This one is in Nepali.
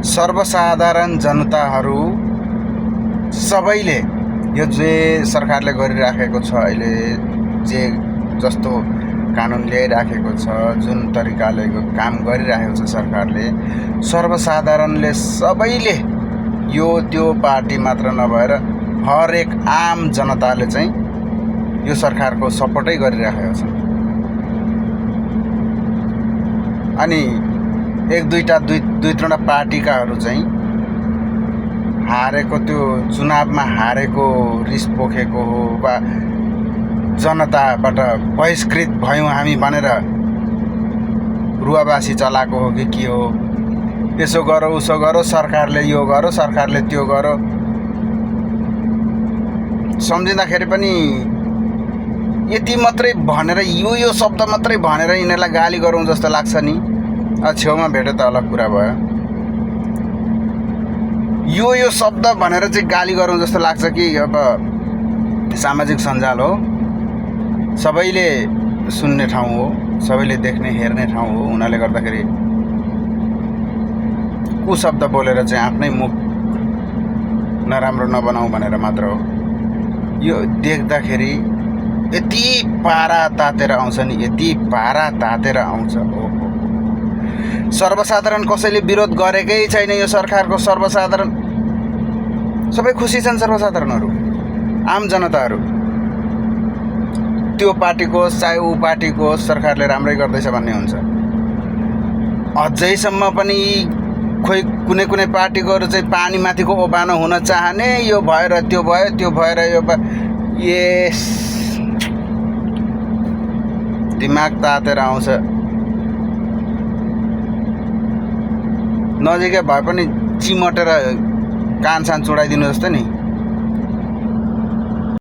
सर्वसाधारण जनताहरू सबैले यो जे सरकारले गरिराखेको छ, अहिले जे जस्तो कानुन ल्याइराखेको छ, जुन तरिकाले काम गरिराखेको छ सरकारले, सर्वसाधारणले सबैले यो त्यो पार्टी मात्र नभएर हरेक आम जनताले चाहिँ यो सरकारको सपोर्टै गरिराखेको छ। अनि दुई तीनवटा पार्टीकाहरू चाहिँ हारेको, त्यो चुनावमा हारेको रिस पोखेको हो वा जनताबाट बहिष्कृत भयौँ हामी भनेर रुवाबासी चलाएको हो कि के हो, यसो गरो उसो गरो, सरकारले यो गरो, सरकारले त्यो गरो, सम्झिँदाखेरि पनि यति मात्रै भनेर यो शब्द मात्रै भनेर यिनीहरूलाई गाली गरौँ जस्तो लाग्छ नि। छेउमा भेट्यो त अलग कुरा भयो। यो शब्द भनेर चाहिँ गाली गरौँ जस्तो लाग्छ कि अब सामाजिक सञ्जाल हो, सबैले सुन्ने ठाउँ हो, सबैले देख्ने हेर्ने ठाउँ हो। उनीहरूले गर्दाखेरि कुशब्द बोलेर चाहिँ आफ्नै मुख नराम्रो नबनाऊ भनेर मात्र हो। यो देख्दाखेरि यति पारा तातेर आउँछ नि, यति पारा तातेर आउँछ। सर्वसाधारण कसैले विरोध गरेकै छैन यो सरकारको। सर्वसाधारण सबै खुसी छन्। सर्वसाधारणहरू, आम जनताहरू, त्यो पार्टीको होस् चाहे ऊ पार्टीको होस्, सरकारले राम्रै गर्दैछ भन्ने हुन्छ। अझैसम्म पनि खोइ कुनै पार्टीकोहरू चाहिँ पानी माथिको ओबानो हुन चाहने, यो भएर त्यो भयो, त्यो भएर यो यस दिमाग तातेर आउँछ। नजिकै भए पनि चिमटेर कान सान चुडाइदिनु जस्तो नि।